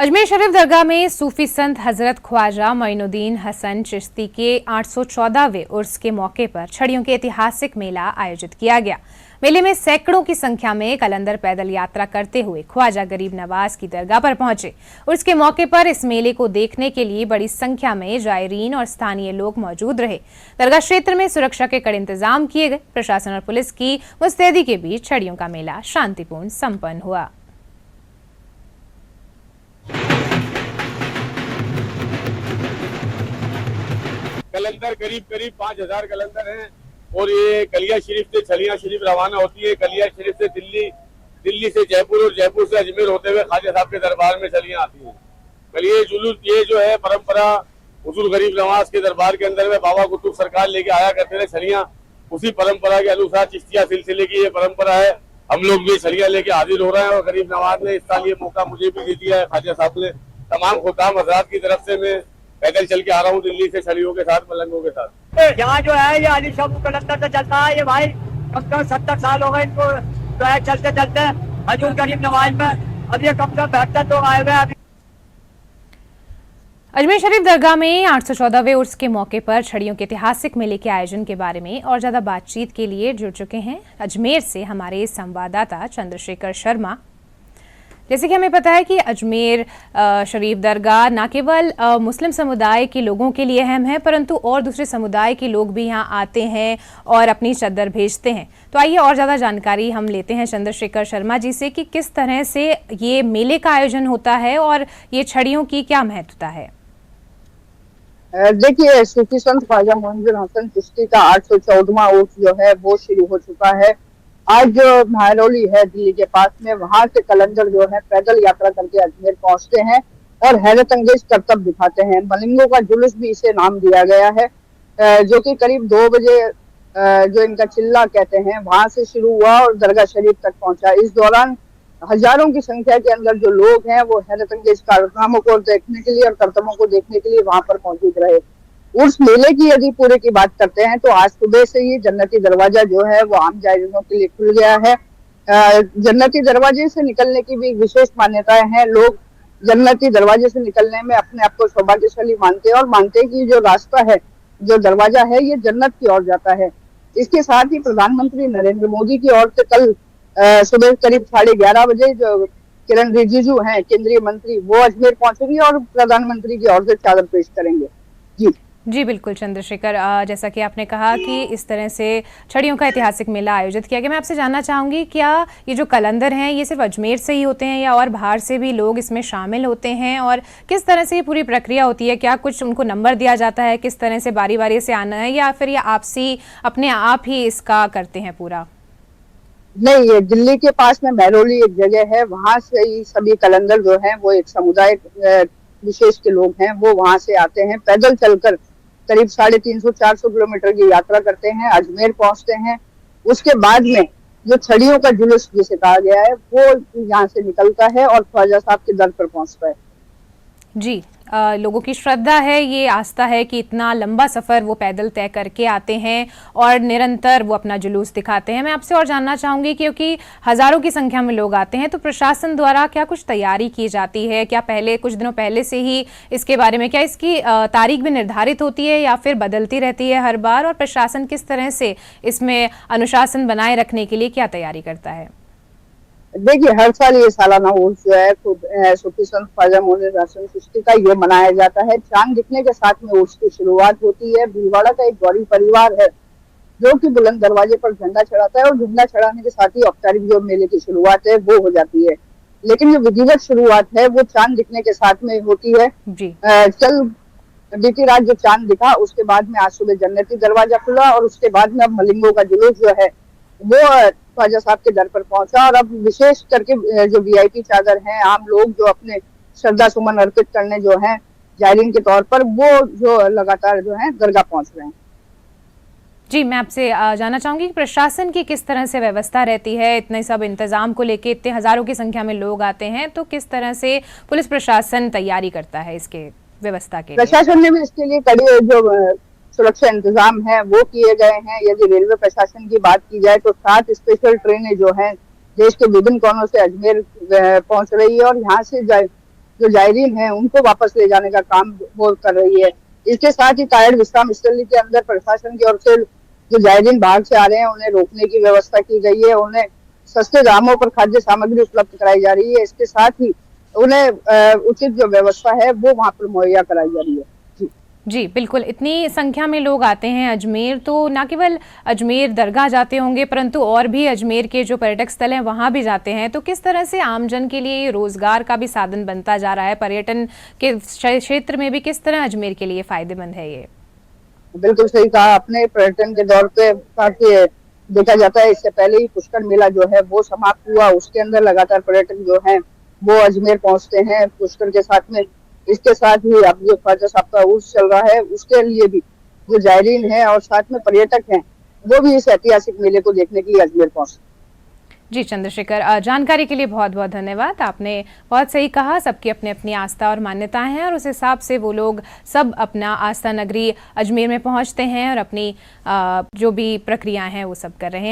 अजमेर शरीफ दरगाह में सूफी संत हजरत ख्वाजा मोइनुद्दीन हसन चिश्ती के 814वें उर्स के मौके पर छड़ियों के ऐतिहासिक मेला आयोजित किया गया। मेले में सैकड़ों की संख्या में कलंदर पैदल यात्रा करते हुए ख्वाजा गरीब नवाज की दरगाह पर पहुंचे। उर्स के मौके पर इस मेले को देखने के लिए बड़ी संख्या में जायरीन और स्थानीय लोग मौजूद रहे। दरगाह क्षेत्र में सुरक्षा के कड़े इंतजाम किए गए। प्रशासन और पुलिस की मुस्तैदी के बीच छड़ियों का मेला शांतिपूर्ण संपन्न हुआ। कलंदर करीब 5000 कलंदर हैं और ये कलिया शरीफ से छलिया शरीफ रवाना होती है। कलिया शरीफ से दिल्ली से जयपुर और जयपुर से अजमेर होते हुए ख्वाजा साहब के दरबार में छलियां आती हैं। कल ये जुलूस ये जो है परंपरा हुजूर गरीब नवाज के दरबार के अंदर में बाबा कुतुब सरकार लेके आया करते थे छलियां। उसी परंपरा के अनुसार चिश्तिया सिलसिले की ये परंपरा है। हम लोग भी छलियां लेके हाजिर हो रहे हैं और गरीब नवाज ने इस साल ये मौका मुझे भी दे दिया है। ख्वाजा साहब ने तमाम खुदाम हजरात की तरफ से मैं पैदल चल के आ रहा हूँ दिल्ली से छलियों के साथ मलंगों के साथ। यहाँ जो है ये अली शब कलंदर से चलता है। ये भाई कम से कम 70 साल हो गए इनको जो है चलते चलते हजूर गरीब नवाज में। अब ये कम से कम 72 लोग आए हुए हैं। अजमेर शरीफ दरगाह में 814वें उर्स के मौके पर छड़ियों के ऐतिहासिक मेले के आयोजन के बारे में और ज्यादा बातचीत के लिए जुड़ चुके हैं अजमेर से हमारे संवाददाता चंद्रशेखर शर्मा। जैसे कि हमें पता है कि अजमेर शरीफ दरगाह न केवल मुस्लिम समुदाय के लोगों के लिए अहम है, परंतु और दूसरे समुदाय के लोग भी यहाँ आते हैं और अपनी चद्दर भेजते हैं। तो आइए और ज़्यादा जानकारी हम लेते हैं चंद्रशेखर शर्मा जी से कि किस तरह से ये मेले का आयोजन होता है और ये छड़ियों की क्या महत्वता है। देखिए, सूफी संत ख्वाजा मोइनुद्दीन हसन चिश्ती का 814वां उर्स जो है वो शुरू हो चुका है। आज जो महरौली है दिल्ली के पास में, वहां से कलंदर जो है पैदल यात्रा करके अजमेर पहुंचते हैं और हैरत अंगेज करतब दिखाते हैं। मलिंगों का जुलूस भी इसे नाम दिया गया है, जो कि करीब 2 बजे जो इनका चिल्ला कहते हैं वहां से शुरू हुआ और दरगाह शरीफ तक पहुंचा। इस दौरान हजारों की संख्या के अंदर जो लोग हैं वो हैरत अंगेज कारनामों को देखने के लिए और करतबों को देखने के लिए वहां पर मौजूद रहे। उस मेले की यदि पूरे की बात करते हैं तो आज सुबह से ही जन्नती दरवाजा जो है वो आम जायरीनों के लिए खुल गया है। जन्नती दरवाजे से निकलने की भी विशेष मान्यताएं हैं। लोग जन्नती दरवाजे से निकलने में अपने आप को सौभाग्यशाली मानते हैं और मानते हैं कि जो रास्ता है, जो दरवाजा है, ये जन्नत की ओर जाता है। इसके साथ ही प्रधानमंत्री नरेंद्र मोदी की ओर से कल सुबह करीब 11:30 बजे जो किरण रिजिजू हैं केंद्रीय मंत्री, वो अजमेर पहुंचेंगे और प्रधानमंत्री की ओर से चादर पेश करेंगे। जी बिल्कुल चंद्रशेखर, जैसा कि आपने कहा कि इस तरह से छड़ियों का ऐतिहासिक मेला आयोजित किया गया। मैं आपसे जानना चाहूँगी, क्या ये जो कलंदर हैं ये सिर्फ अजमेर से ही होते हैं या और बाहर से भी लोग इसमें शामिल होते हैं, और किस तरह से ये पूरी प्रक्रिया होती है? क्या कुछ उनको नंबर दिया जाता है, किस तरह से बारी बारी से आना है, या फिर ये आपसी अपने आप ही इसका करते हैं पूरा? नहीं, ये दिल्ली के पास में महरौली एक जगह है, वहां से ही सभी कलंदर जो हैं वो एक समुदाय विशेष के लोग हैं, वो वहां से आते हैं। पैदल चलकर करीब 350-400 किलोमीटर की यात्रा करते हैं, अजमेर पहुंचते हैं। उसके बाद में जो छड़ियों का जुलूस जिसे कहा गया है वो यहाँ से निकलता है और ख्वाजा साहब के दर पर पहुंचता है। जी, लोगों की श्रद्धा है, ये आस्था है कि इतना लंबा सफ़र वो पैदल तय करके आते हैं और निरंतर वो अपना जुलूस दिखाते हैं। मैं आपसे और जानना चाहूँगी, क्योंकि हज़ारों की संख्या में लोग आते हैं, तो प्रशासन द्वारा क्या कुछ तैयारी की जाती है? क्या पहले कुछ दिनों पहले से ही इसके बारे में, क्या इसकी तारीख भी निर्धारित होती है या फिर बदलती रहती है हर बार? और प्रशासन किस तरह से इसमें अनुशासन बनाए रखने के लिए क्या तैयारी करता है? देखिए, हर साल ये सालाना उर्स जो है खुद सूफी संत ख्वाजा मोइनुद्दीन हसन चिश्ती का ये मनाया जाता है। चांद दिखने के साथ में उर्स की शुरुआत होती है। भीलवाड़ा का एक गौरी परिवार है जो कि बुलंद दरवाजे पर झंडा चढ़ाता है और झंडा चढ़ाने के साथ ही औपचारिक जो मेले की शुरुआत है वो हो जाती है। लेकिन जो विधिवत शुरुआत है वो चांद दिखने के साथ में होती है। कल बीती रात जो चांद दिखा उसके बाद में आज सुबह जन्नती दरवाजा खुला और उसके बाद में अब मलिंगों का जुलूस जो है वो ख्वाजा साहब के दर पर पहुंचा। और अब विशेष करके जो वीआईपी चादर हैं, आम लोग जो अपने श्रद्धा सुमन अर्पित करने जो हैं जायरीन के तौर पर, वो जो लगातार जो है दरगाह पहुंच रहे हैं। जी, मैं आपसे जानना चाहूंगी कि प्रशासन की किस तरह से व्यवस्था रहती है? इतने सब इंतजाम को लेके, इतने हजारों की संख्या में लोग आते हैं, तो किस तरह से पुलिस प्रशासन तैयारी करता है इसके व्यवस्था के लिए? प्रशासन ने भी इसके लिए कड़ी जो सुरक्षा इंतजाम है वो किए गए हैं। यदि रेलवे प्रशासन की बात की जाए तो 7 स्पेशल ट्रेनें जो हैं देश के विभिन्न कोनों से अजमेर पहुंच रही है और यहाँ से जो जायरीन है उनको वापस ले जाने का काम वो कर रही है। इसके साथ ही टायर्ड विश्राम स्थली के अंदर प्रशासन की ओर से जो जायरीन बाहर से आ रहे हैं उन्हें रोकने की व्यवस्था की गई है, उन्हें सस्ते दामों पर खाद्य सामग्री उपलब्ध कराई जा रही है। इसके साथ ही उन्हें उचित जो व्यवस्था है वो वहां पर मुहैया कराई जा रही है। जी बिल्कुल, इतनी संख्या में लोग आते हैं अजमेर, तो न केवल अजमेर दरगाह जाते होंगे परंतु और भी अजमेर के जो पर्यटक स्थल हैं वहां भी जाते हैं, तो किस तरह से आमजन के लिए रोजगार का भी साधन बनता जा रहा है? पर्यटन के क्षेत्र में भी किस तरह अजमेर के लिए फायदेमंद है ये? बिल्कुल सही कहा आपने। पर्यटन के दौर पे काफी देखा जाता है, इससे पहले ही पुष्कर मेला जो है वो समाप्त हुआ, उसके अंदर लगातार पर्यटक जो हैं वो अजमेर पहुंचते हैं पुष्कर के साथ में। इसके साथ ही अब जो ख्वाजा साहब का उर्स चल रहा है उसके लिए भी जो जायरीन है और साथ में पर्यटक हैं वो भी इस ऐतिहासिक मेले को देखने के लिए अजमेर पहुंचते। जी चंद्रशेखर, जानकारी के लिए बहुत बहुत धन्यवाद। आपने बहुत सही कहा, सबकी अपनी अपनी आस्था और मान्यताएं हैं और उस हिसाब से वो लोग सब अपना आस्था नगरी अजमेर में पहुंचते हैं और अपनी जो भी प्रक्रियाएं हैं वो सब कर रहे हैं।